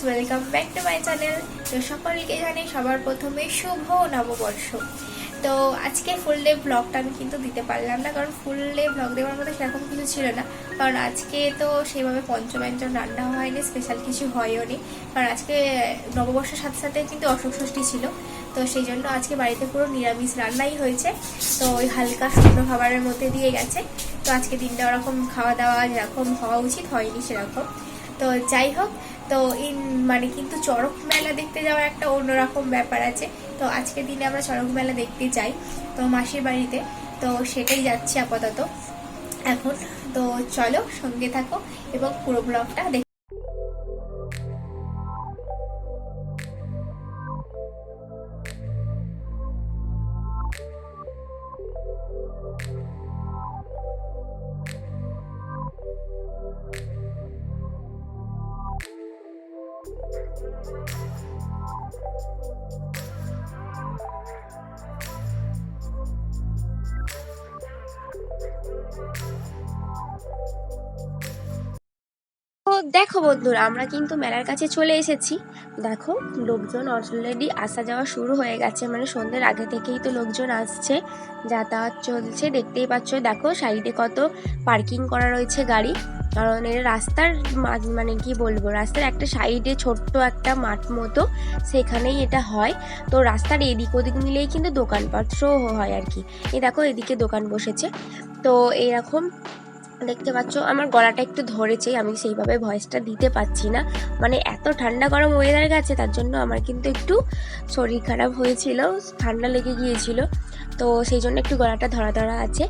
Welcome back to my channel. তো সকলকে জানি সবার প্রথমে শুভ নববর্ষ। তো আজকে ফুল ডে ব্লগটা আমি কিন্তু দিতে পারলাম না, কারণ ফুল ডে ব্লগ দেওয়ার মধ্যে সেরকম কিছু ছিল না। কারণ আজকে তো সেইভাবে পঞ্চব্যঞ্জন রান্না হয়নি, স্পেশাল কিছু হয়ও নি, কারণ আজকে নববর্ষের সাথে সাথে কিন্তু অশোক ষষ্ঠী ছিল। তো সেই জন্য আজকে বাড়িতে পুরো নিরামিষ রান্নাই হয়েছে। তো ওই হালকা শুকনো খাবারের মধ্যে দিয়ে গেছে। তো আজকে দিনটা ওরকম খাওয়া দাওয়া যেরকম হওয়া উচিত হয়নি সেরকম। তো যাই হোক, তো মানে কিন্তু চড়ক মেলা দেখতে যাওয়ার একটা অন্যরকম ব্যাপার আছে। তো আজকের দিনে আমরা চড়ক মেলা দেখতে যাই তো মাসির বাড়িতে। তো সেটাই যাচ্ছি আপাতত এখন। তো চলো সঙ্গে থাকো এবং পুরো ব্লগটা দেখো। তো দেখো বন্ধুরা, আমরা কিন্তু মেলার কাছে চলে এসেছি। দেখো লোকজন অলরেডি আসা যাওয়া শুরু হয়ে গেছে, মানে সন্ধ্যের আগে থেকেই তো লোকজন আসছে, যাতায়াত চলছে। দেখতেই পাচ্ছ, দেখো সাইডে কত পার্কিং করা রয়েছে গাড়ি। কারণ এর রাস্তার মানে কি বলবো, রাস্তার একটা সাইডে ছোট্ট একটা মাঠ মতো, সেখানেই এটা হয়। তো রাস্তার এদিক ওদিক মিলেই কিন্তু দোকানপত্রও হয় আর কি। এই দেখো এদিকে দোকান বসেছে। তো এরকম দেখতে পাচ্ছ, আমার গলাটা একটু ধরেছে, আমি সেইভাবে ভয়েসটা দিতে পারছি না, মানে এত ঠান্ডা গরম ওয়েদার গেছে, তার জন্য আমার কিন্তু একটু শরীর খারাপ হয়েছিল, ঠান্ডা লেগে গিয়েছিল। তো সেই জন্য একটু গলাটা ধরা ধরা আছে।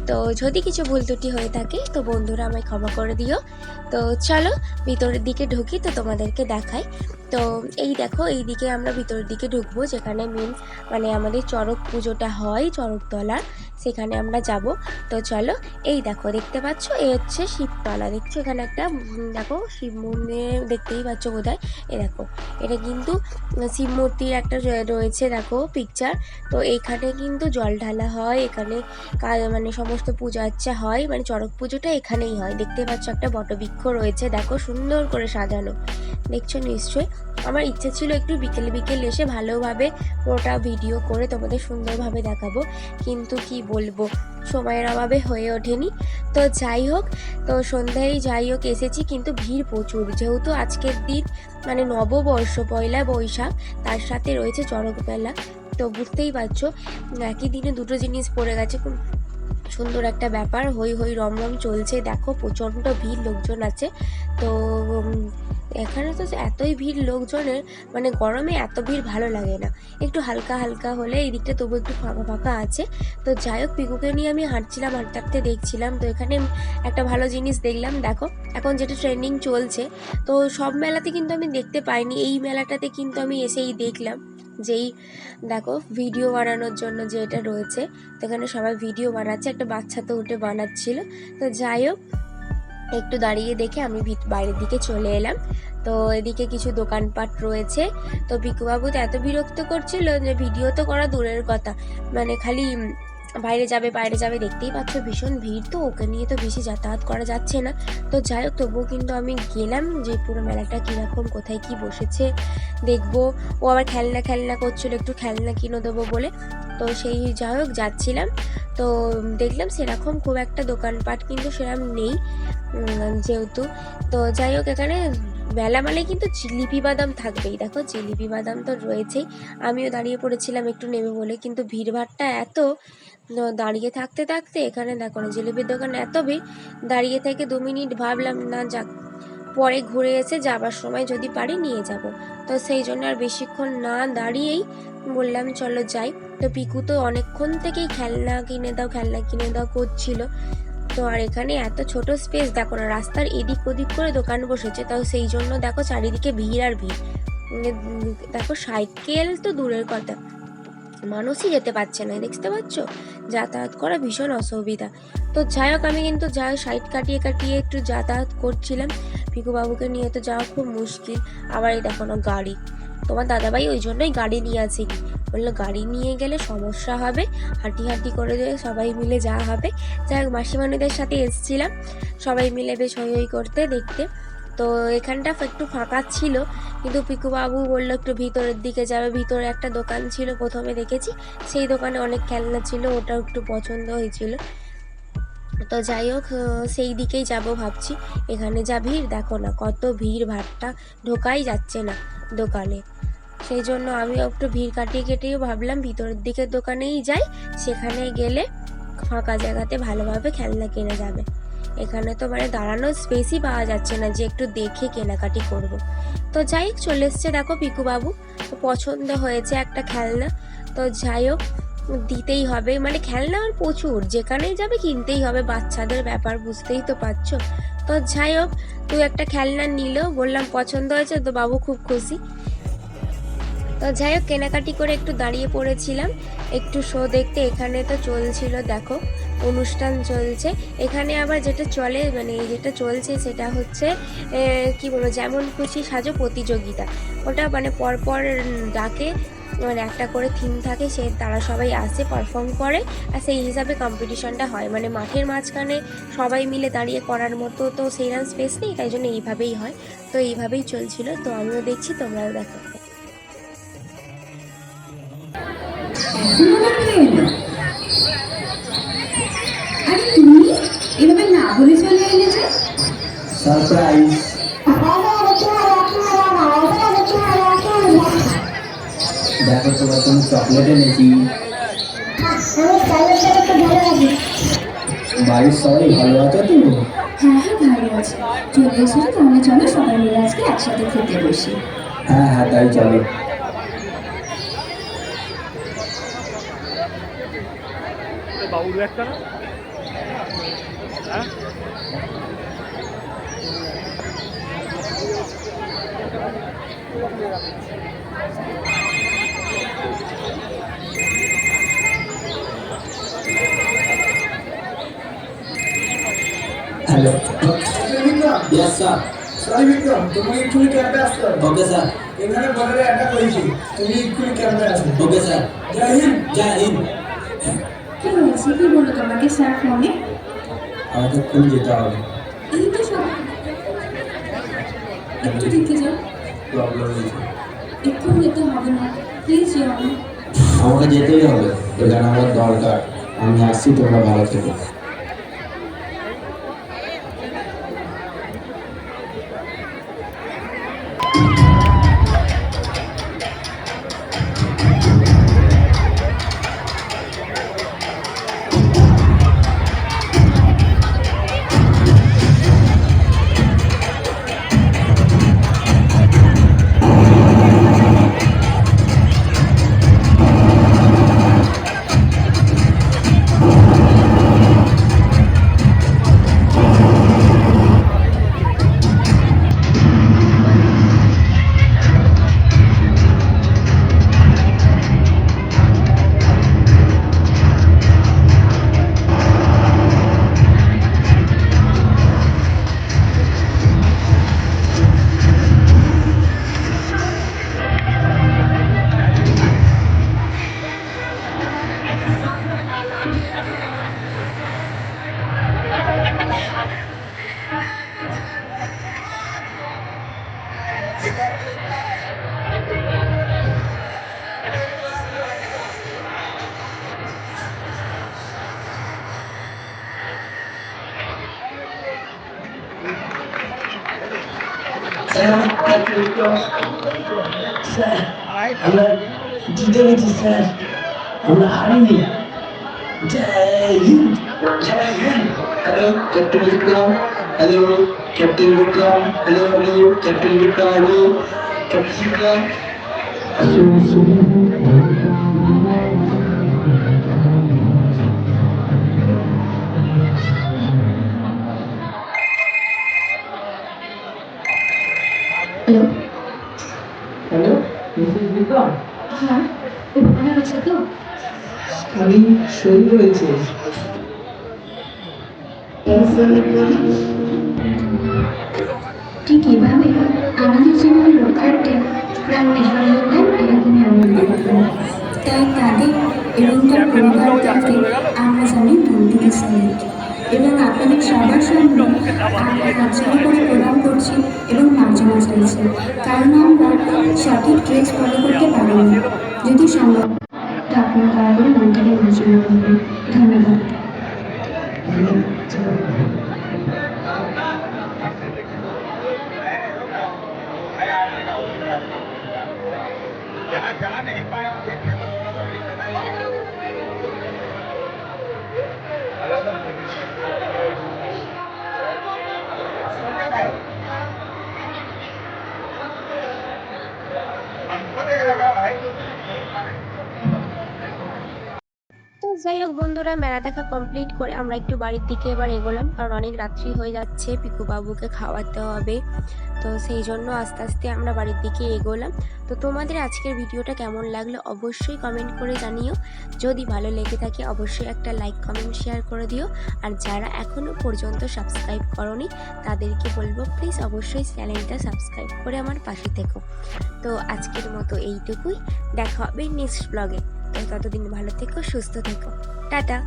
তো যদি কিছু ভুল ত্রুটি হয়ে থাকে তো বন্ধুরা আমায় ক্ষমা করে দিও। তো চলো ভিতরের দিকে ঢুকি, তো তোমাদেরকে দেখাই। তো এই দেখো, এই দিকে আমরা ভিতরের দিকে ঢুকবো, যেখানে মেন মানে আমাদের চড়ক পুজোটা হয়, চড়কতলা, সেখানে আমরা যাব। তো চলো, এই দেখো দেখতে পাচ্ছ, এ হচ্ছে শিবতলা। দেখছো এখানে একটা দেখো শিব মন্দির দেখতেই পাচ্ছ বোধহয়। এ দেখো, এটা কিন্তু শিব মূর্তির একটা রয়েছে, দেখো পিকচার। তো এইখানে কিন্তু জল ঢালা হয়, এখানে মানে সমস্ত পূজা আচ্ছা হয়, মানে চড়ক পুজোটা এখানেই হয়। দেখতে পাচ্ছ একটা বটবৃক্ষ রয়েছে, দেখো সুন্দর করে সাজানো, দেখছো নিশ্চয়ই। আমার ইচ্ছা ছিল একটু বিকেল বিকেল এসে ভালোভাবে পুরোটা ভিডিও করে তোমাদের সুন্দরভাবে দেখাবো, কিন্তু কি বলবো, সময়ের অভাবে হয়ে ওঠেনি। তো যাই হোক, তো সন্ধ্যায় যাই হোক এসেছি, কিন্তু ভিড় প্রচুর, যেহেতু আজকের দিন মানে নববর্ষ, পয়লা বৈশাখ, তার সাথে রয়েছে চড়ক মেলা। তো বুঝতেই পারছো, একই দিনে দুটো জিনিস পড়ে গেছে, খুব সুন্দর একটা ব্যাপার, হই হই রমরম চলছে। দেখো প্রচণ্ড ভিড় লোকজন আছে। তো এখানে তো এতই ভিড় লোকজনের, মানে গরমে এত ভিড় ভালো লাগে না, একটু হালকা হালকা হলে এই দিকটা তবু একটু ফাঁকা ফাঁকা আছে। তো যাই হোক, পিকুকে নিয়ে আমি হাঁটছিলাম, হাঁটতে হাঁটতে দেখছিলাম। তো এখানে একটা ভালো জিনিস দেখলাম, দেখো এখন যেটা ট্রেন্ডিং চলছে। তো সব মেলাতে কিন্তু আমি দেখতে পাইনি, এই মেলাটাতে কিন্তু আমি এসেই দেখলাম, যেই দেখো ভিডিও বানানোর জন্য যে এটা রয়েছে। তো এখানে সবাই ভিডিও বানাচ্ছে, একটা বাচ্চা তো উঠে বানাচ্ছিল। তো যাই হোক, একটু দাঁড়িয়ে দেখে আমি বাইরের দিকে চলে এলাম। তো এদিকে কিছু দোকানপাট রয়েছে। তো পিকুবাবু তো এত বিরক্ত করছিল যে ভিডিও তো করা দূরের কথা, মানে খালি বাইরে যাবে বাইরে যাবে। দেখতেই পাচ্ছ ভীষণ ভিড়, তো ওকে নিয়ে তো বেশি যাতায়াত করা যাচ্ছে না। তো যাই হোক, তবুও কিন্তু আমি গেলাম যে পুরো মেলাটা কীরকম, কোথায় কি বসেছে দেখবো। ও আবার খেলনা খেলনা করছিল, একটু খেলনা কিনে দেবো বলে। তো সেই যাই হোক যাচ্ছিলাম, তো দেখলাম সেরকম খুব একটা দোকানপাট কিন্তু সেরকম নেই যেহেতু। তো যাই হোক, এখানে মেলা মানে কিন্তু জিলিপি বাদাম থাকবেই, দেখো জিলিপি বাদাম তো রয়েছেই। আমিও দাঁড়িয়ে পড়েছিলাম একটু নেবে বলে, কিন্তু ভিড়ভাড়টা এত, দাঁড়িয়ে থাকতে থাকতে এখানে দেখো না জিলিপির দোকানে এত ভিড়, দাঁড়িয়ে থেকে 2 মিনিট ভাবলাম না যাক, পরে ঘুরে এসে যাবার সময় যদি পারি নিয়ে যাব। তো সেই জন্য আর বেশিক্ষণ না দাঁড়িয়েই বললাম চলো যাই। তো পিকু তো অনেকক্ষণ থেকেই খেলনা কিনে দাও খেলনা কিনে দাও করছিল। তো আর এখানে এত ছোট স্পেস, দেখো না রাস্তার এদিক ওদিক করে দোকান বসেছে, তাও সেই জন্য দেখো চারিদিকে ভিড় আর ভিড়। দেখো সাইকেল তো দূরের কথা, মানুষই যেতে পারছে না, দেখতে পাচ্ছ, যাতায়াত করা ভীষণ অসুবিধা। তো যাই হোক, আমি কিন্তু সাইড কাটিয়ে কাটিয়ে একটু যাতায়াত করছিলাম, পিকুবাবুকে নিয়ে তো যাওয়া খুব মুশকিল। আবার এই দেখো না গাড়ি, তোমার দাদাভাই ওই জন্যই গাড়ি নিয়ে আসেনি, বললো গাড়ি নিয়ে গেলে সমস্যা হবে, হাঁটি হাঁটি করে সবাই মিলে যাওয়া হবে। যাই হোক, মাসিমানিদের সাথে এসেছিলাম, সবাই মিলে বেশ হই হই করতে দেখতে। তো এখানটা একটু ফাঁকা ছিল, কিন্তু পিকুবাবু বললো একটু ভিতরের দিকে যাবে। ভিতরে একটা দোকান ছিল, প্রথমে দেখেছি, সেই দোকানে অনেক খেলনা ছিল, ওটাও একটু পছন্দ হয়েছিল। তো যাই হোক, সেই দিকেই যাব ভাবছি। এখানে যা ভিড়, দেখো না কত ভিড়, ভাড়টা ঢোকাই যাচ্ছে না দোকানে। সেই জন্য আমি একটু ভিড় কাটিয়ে কেটেই ভাবলাম ভিতরের দিকের দোকানেই যাই, সেখানে গেলে ফাঁকা জায়গাতে ভালোভাবে খেলনা কেনা যাবে। এখানে তো মানে দাঁড়ানোর স্পেসই পাওয়া যাচ্ছে না যে একটু দেখে কেনাকাটি করব। তো যাই হোক, চলে এসছে দেখো পিকুবাবু, পছন্দ হয়েছে একটা খেলনা। তো যাই হোক, দিতেই হবে, মানে খেলনা আমার প্রচুর, যেখানেই যাবে কিনতেই হবে, বাচ্চাদের ব্যাপার বুঝতেই তো পারছো। তো যাই হোক, তুই একটা খেলনা নিল, বললাম পছন্দ হয়েছে, তো বাবু খুব খুশি। তো যাই হোক, কেনাকাটি করে একটু দাঁড়িয়ে পড়েছিলাম একটু শো দেখতে। এখানে তো চলছিল, দেখো অনুষ্ঠান চলছে। এখানে আবার যেটা চলে, মানে যেটা চলছে সেটা হচ্ছে কি বলবো, যেমন খুশি সাজো প্রতিযোগিতা। ওটা মানে পরপর ডাকে, মানে একটা করে থিম থাকে, তারা সবাই আসে, পারফর্ম করে, আর সেই হিসাবে কম্পিটিশনটা হয়। মানে মাঠের মাঝখানে সবাই মিলে দাঁড়িয়ে করার মতো তো সেইরকম স্পেস নেই, তাই জন্য এইভাবেই হয়। তো এইভাবেই চলছিল, তো আমিও দেখছি, তোমরাও দেখো। আরে তুমি এভাবে না বলে চলে এলে যে? সারপ্রাইজ। দেখো তোমার জন্য চকলেট এনেছি। বাড়ির সবাই ভালো আছে তো? হ্যাঁ হ্যাঁ, ভালো আছে। চলে এসেছো, তাহলে চলো সবাই মিলে আজকে একসাথে খেতে বসি। হ্যাঁ হ্যাঁ, তাই চলো। বাবুর একটা না? হ্যাঁ, hello. Yes, sir. Sorry Vikram, তুমি একটুখানি ক্যাম্পে আসতে হবে। Okay, sir. এখানে বর্ডারে অ্যাটাক হয়েছে, তুমি একটুখানি ক্যাম্পে আসবে। Okay, sir. জয় হিন্দ। জয় হিন্দ। কি হয়েছে, কি বলো তোমাকে স্যার ফোনে? আমাকে খুব যেতে হবে। এই তো সব, একটু দেখে যাও। প্রবলেম হয়েছে, একটু যেতে হবে না, প্লিজ যাও। আমাকে যেতেই হবে, এখানে আমার দরকার। আমি আসছি, তোমরা ভালো থেকো। স্যার, আমরা জিতে গেছি স্যার, আমরা হারিনি। Jai Hind, Jai Hind. Hello captain Vikram, hello captain Vikram, hello hello captain Vikram, hello captain Vikram. Hello. Hello Mrs Vikram, হ্যাঁ, ওখানে আছে তো? আমি শহীদ হয়েছে। ঠিক এভাবে আমাদের জীবন রক্ষার্থে প্রাণ নিঃসর্গ দেন একদিনে আমাদের জীবন। তাই তাদের এবং তার পরিবারকে আমরা জানি মন থেকে স্যালুট, এবং আপনাদের সবার সামনে আমরা হাতছাড়া করে প্রদান করছি নাচানাচি এবং মার্জনা চলছে, কারণ আমরা সঠিক ড্রেস ফলো করতে পারি না। যদি সম্ভব তো আপনারা দয়া করে মন থেকে মার্জনা করবেন। ধন্যবাদ। তো যাই হোক বন্ধুরা, মেলা দেখা কমপ্লিট করে আমরা একটু বাড়ির দিকে এবার এগোলাম, কারণ অনেক রাত্রি হয়ে যাচ্ছে, পিকু বাবুকে খাওয়াতে হবে। তো সেই জন্য আস্তে আস্তে আমরা বাড়ির দিকে এগোলাম। তো তোমাদের আজকের ভিডিওটা কেমন লাগলো অবশ্যই কমেন্ট করে জানিও। যদি ভালো লেগে থাকে অবশ্যই একটা লাইক কমেন্ট শেয়ার করে দিও। আর যারা এখনও পর্যন্ত সাবস্ক্রাইব করোনি তাদেরকে বলবো প্লিজ অবশ্যই চ্যানেলটা সাবস্ক্রাইব করে আমার পাশে থেকো। তো আজকের মতো এইটুকুই, দেখা হবে নেক্সট ব্লগে। তো ততদিন ভালো থেকো, সুস্থ থেকো, টাটা।